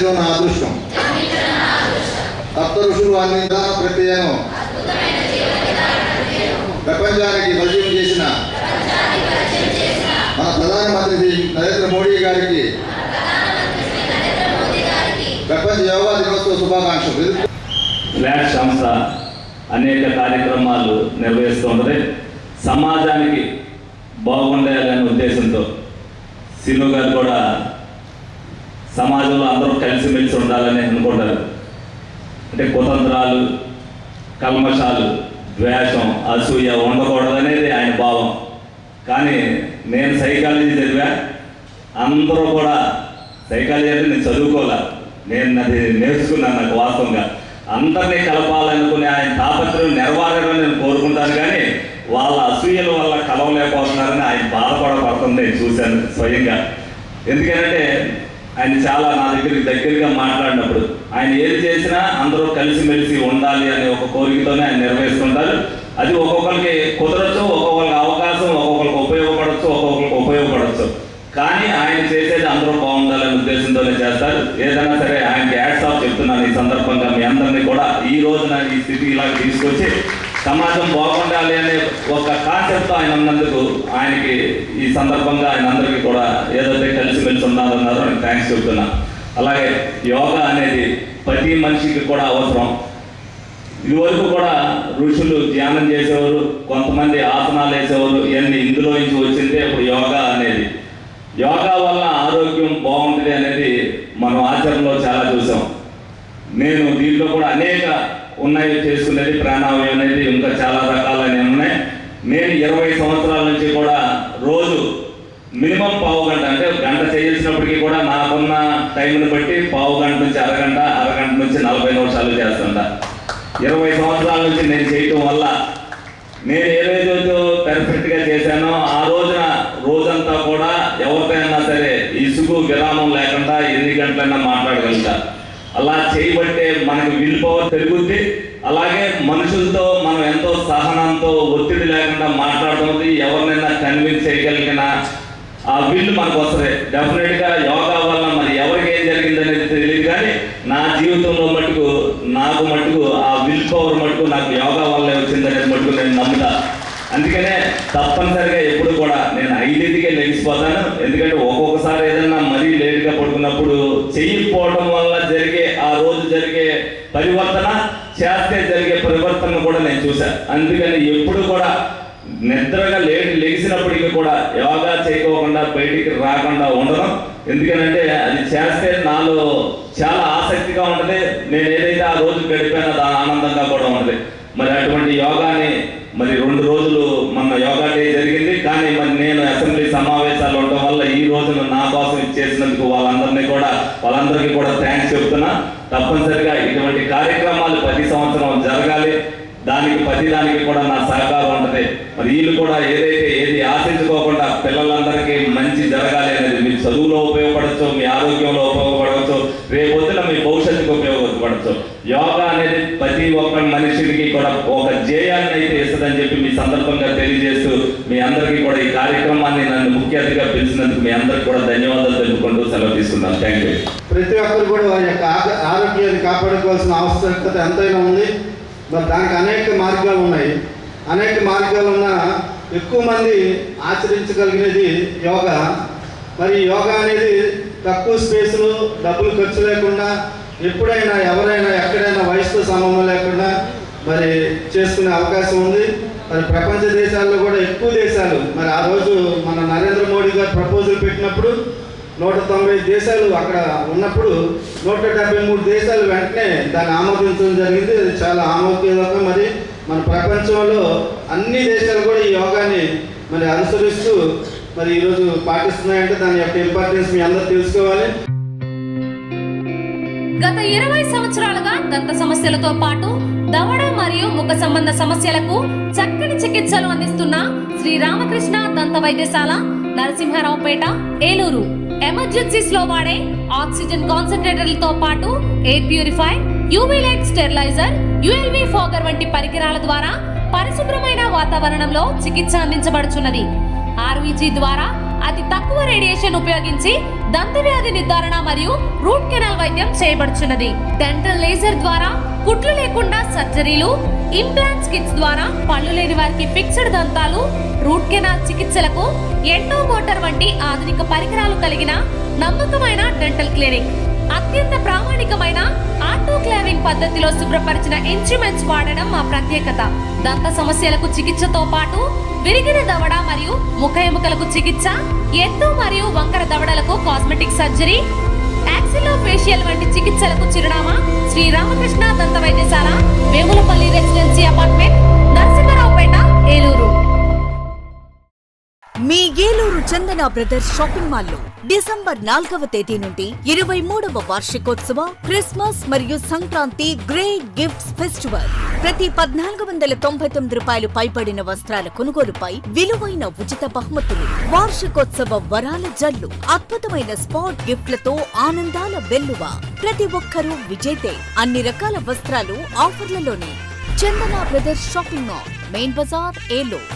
నమ్మించడం నా అదృష్టం. సప్త ఋషులు అందించిన ప్రక్రియను ప్రపంచానికి పరిచయం చేసిన మన ప్రధానమంత్రి నరేంద్ర మోడీ గారికి ప్రపంచ యోగా దినోత్సవ శుభాకాంక్షలు. ఫ్లాట్ సంస్థ అనేక కార్యక్రమాలు నిర్వహిస్తున్నది. సమాజానికి బాగుండాలనే ఉద్దేశంతో సీను గారు కూడా సమాజంలో అందరూ కలిసిమెలిసి ఉండాలని అనుకుంటారు. అంటే కుతంత్రాలు, కల్మషాలు, ద్వేషం, అసూయ ఉండకూడదనేది ఆయన భావం. కానీ నేను సైకాలజీ చదివా. అందరూ కూడా సైకాలజీ అంటే నేను చదువుకోలే, నేను అది నేర్చుకున్నాను. నాకు వాస్తవంగా అందరినీ కలపాలనుకునే ఆయన తాపత్రయం నెరవేరాలని నేను కోరుకుంటాను. కానీ వాళ్ళ అసూయల వల్ల కలవలేకపోతున్నారని ఆయన బాధపడపడుతుంది నేను చూశాను స్వయంగా. ఎందుకంటే ఆయన చాలా నా దగ్గరగా మాట్లాడినప్పుడు ఆయన ఏది చేసినా అందరూ కలిసిమెలిసి ఉండాలి అనే ఒక కోరికతోనే ఆయన నిర్వహిస్తుంటారు. అది ఒక్కొక్కరికి కుదరచ్చు, ఒక్కొక్కరికి అవకాశం, ఒక్కొక్కరికి ఉపయోగపడచ్చు. కానీ ఆయన చేసేది అందరూ బాగుండాలనే ఉద్దేశంతోనే చేస్తారు. ఏదైనా సరే ఆయనకి హ్యాట్స్ ఆఫ్ చెప్తున్నాను ఈ సందర్భంగా. మీ అందరినీ కూడా ఈ రోజున ఈ స్థితి ఇలాగ తీసుకొచ్చి సమాజం బాగుండాలి అనే ఒక కాన్సెప్ట్ ఆయన ఉన్నందుకు ఆయనకి ఈ సందర్భంగా ఆయన అందరికీ కూడా ఏదైతే కలిసిమెలిసి ఉన్నారన్నారో ఆయన థ్యాంక్స్ చెప్తున్నా. అలాగే యోగా అనేది ప్రతి మనిషికి కూడా అవసరం. ఇదివరకు కూడా ఋషులు ధ్యానం చేసేవారు, కొంతమంది ఆసనాలు వేసేవారు. ఇవన్నీ ఇందులో నుంచి వచ్చిందే ఇప్పుడు యోగా అనేది. యోగా వల్ల ఆరోగ్యం బాగుంటుంది అనేది మనం ఆచరణలో చాలా చూసాం. నేను దీంట్లో కూడా అనేక ఉన్నాయి చేసుకునేది. ప్రాణాయామం అనేది ఇంకా చాలా రకాలైన ఉన్నాయి. నేను 20 సంవత్సరాల నుంచి కూడా రోజు మినిమం పావు గంట, అంటే గంట చేయాల్సినప్పటికీ కూడా నాకున్న టైంని బట్టి పావు గంట నుంచి అరగంట నుంచి 40 నిమిషాలు చేస్తుంటా. 20 సంవత్సరాల నుంచి నేను చేయటం వల్ల నేను ఏదైతే పర్ఫెక్ట్గా చేశానో ఆ రోజున రోజంతా కూడా ఎవరికైనా సరే ఇసుగు విరామం లేకుండా ఎన్ని గంటలైనా మాట్లాడగలుగుతా. అలా చేయబట్టే మనకి విల్ పవర్ పెరుగుద్ది. అలాగే మనుషులతో మనం ఎంతో సహనంతో ఒత్తిడి లేకుండా మాట్లాడుతుంది. ఎవరినైనా కన్విన్స్ చేయగలిగిన ఆ విల్ మనకు వస్తుంది. డెఫినెట్గా యోగా వల్ల మరి ఎవరికి ఏం జరిగిందనేది తెలియదు, కానీ నా జీవితంలో నాకు మటుకు ఆ విల్ పవర్ మటుకు నాకు యోగా వల్లే వచ్చిందనేది మటుకు నేను నమ్ముతా. అందుకనే తప్పనిసరిగా ఎప్పుడు కూడా నేను 5కే లెగిసిపోతాను. ఎందుకంటే ఒక్కొక్కసారి ఏదన్నా మరీ లేటుగా పడుకున్నప్పుడు చేయకపోవడం వల్ల ఆ రోజు జరిగే పరివర్తన, చేస్తే జరిగే పరివర్తన కూడా నేను చూశాను. అందుకని ఎప్పుడు కూడా నిద్రగా లెగిసినప్పటికీ కూడా యోగా చేయకోకుండా బయటికి రాకుండా ఉండడం. ఎందుకనంటే అది చేస్తే నాలో చాలా ఆసక్తిగా ఉంటుంది. నేను ఏదైతే ఆ రోజు గడిపానో దాని ఆనందంగా కూడా ఉంటుంది. మరి అటువంటి యోగాని మరి 2 రోజులు మన యోగా డే జరిగింది. కానీ మరి నేను అసెంబ్లీ సమావేశాలు ఉండడం వల్ల ఈ రోజున నా కోసం ఇచ్చేసినందుకు వాళ్ళందరికీ కూడా థ్యాంక్స్ చెప్తున్నా. తప్పనిసరిగా ఇటువంటి కార్యక్రమాలు ప్రతి సంవత్సరం జరగాలి. ప్రతిదానికి కూడా నా సహకారం ఉంటుంది. మరి వీళ్ళు కూడా ఏది ఆశించుకోకుండా పిల్లలందరికీ మంచి జరగాలి అనేది మీ చదువులో ఉపయోగపడవచ్చు, మీ ఆరోగ్యంలో ఉపయోగపడవచ్చు, రేపొద్దున మీ భవిష్యత్తుకు ఉపయోగపడవచ్చు. యోగా అనేది ప్రతి ఒక్క మనిషికి కూడా ఒక జయాన్ని అయితే ఇస్తుందని చెప్పి మీ సందర్భంగా తెలియజేస్తూ మీ అందరికీ కూడా ఈ కార్యక్రమాన్ని నన్ను ముఖ్య అతిథిగా పిలిచినందుకు మీ అందరికీ కూడా ధన్యవాదాలు తెలుపుకుంటూ సెలవు తీసుకున్నాను. Thank you. ప్రతి ఒక్కరు కూడా వారి యొక్క ఆరోగ్యాన్ని కాపాడుకోవాల్సిన ఆవశ్యకత ఎంతైనా ఉంది. మరి దానికి అనేక మార్గాలు ఉన్నాయి. అనేక మార్గాలు ఉన్న ఎక్కువ మంది ఆచరించగలిగినది యోగా. మరి యోగా అనేది తక్కువ స్పేస్లో డబ్బులు ఖర్చు లేకుండా ఎప్పుడైనా ఎవరైనా ఎక్కడైనా వయసుతో సంబంధం లేకుండా మరి చేసుకునే అవకాశం ఉంది. మరి ప్రపంచ దేశాల్లో కూడా ఎక్కువ దేశాలు మరి ఆ రోజు మన నరేంద్ర మోడీ గారు ప్రపోజల్ పెట్టినప్పుడు 190 దేశాలు అక్కడ ఉన్నప్పుడు 173 దేశాలు వెంటనే దాన్ని ఆమోదించడం జరిగింది. అది చాలా ఆమోదయోగ్యం. మరి మన ప్రపంచంలో అన్ని దేశాలు కూడా ఈ యోగాని మరి అనుసరిస్తూ మరి ఈరోజు పాటిస్తున్నాయంటే దాని యొక్క ఇంపార్టెన్స్ మీ అందరూ తెలుసుకోవాలి. గత 20 సంవత్సరాలుగా దంత సమస్యలతో పాటు దవడ మరియు ముఖ సంబంధ సమస్యలకు చక్కని చికిత్సలు అందిస్తున్న శ్రీ రామకృష్ణ దంత వైద్యశాల, నరసింహారావుపేట, ఏలూరు. ఎమర్జెన్సీస్ లో వాడే ఆక్సిజన్ కాన్సంట్రేటర్లతో పాటు air purify, UV light steriliser, ULV fogger వంటి పరికరాల ద్వారా పరిశుభ్రమైన వాతావరణంలో చికిత్స అందించబడుచున్నది. ఆర్వీజీ ద్వారా అతి తక్కువ రేడియేషన్ ఉపయోగించి దంతవ్యాధి నిర్ధారణ మరియు రూట్ కెనాల్ వైద్యం చేయబడుచున్నది. డెంటల్ లేజర్ ద్వారా కుట్లు లేకుండా సర్జరీలు, ఇంప్లాంట్స్ కిట్స్ ద్వారా పళ్ళు లేని వారికి ఫిక్స్డ్ దంతాలు, రూట్ కెనాల్ చికిత్సలకు ఎండో మోటార్ వంటి ఆధునిక పరికరాలు కలిగిన నమ్మకమైన డెంటల్ క్లినిక్. అత్యంత ప్రామాణికమైన ఆటోక్లావింగ్ పద్ధతిలో శుభ్రపరిచిన ఇన్స్ట్రుమెంట్స్ వాడడం మా ప్రత్యేకత. దంత సమస్యలకు చికిత్సతో పాటు విరిగిన దవడ మరియు ముఖ ఎముకలకు చికిత్స, ఎత్తు మరియు వంకర దవడలకు కాస్మెటిక్ సర్జరీ, యాక్సిలోఫేషియల్ వంటి చికిత్సలకు చిరునామా శ్రీ రామకృష్ణ దంత వైద్యశాల, వేములపల్లి రెసిడెన్సీ అపార్ట్మెంట్, నరసింహారావుపేట, ఏలూరు. మీ ఏలూరు చందన బ్రదర్స్ షాపింగ్ మాల్ లో డిసెంబర్ 4వ తేదీ నుండి 23వ వార్షికోత్సవ క్రిస్మస్ మరియు సంక్రాంతి గ్రేట్ గిఫ్ట్స్ ఫెస్టివల్. ప్రతి 1499 రూపాయలు పైబడిన వస్త్రాల కొనుగోలుపై విలువైన ఉచిత బహుమతులు, వార్షికోత్సవ వరాల జల్లు, అద్భుతమైన స్పాట్ గిఫ్ట్లతో ఆనందాల వెల్లువ. ప్రతి ఒక్కరూ విజేతే. అన్ని రకాల వస్త్రాలు ఆఫర్లలోనే. Chandana brothers shopping mall, main Bazar, Eluru.